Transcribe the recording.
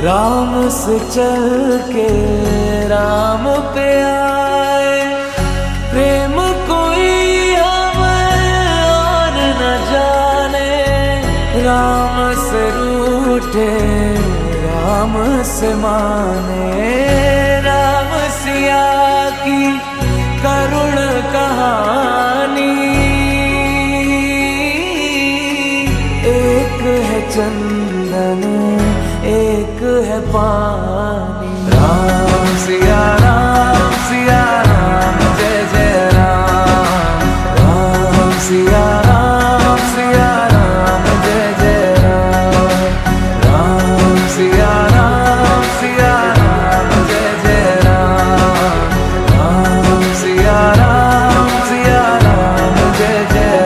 राम से चल के राम पे आए। प्रेम कोई हमें और न जाने, राम से रूठे राम से माने। राम सिया की करुण कहानी, एक है चंदन एक है पानी।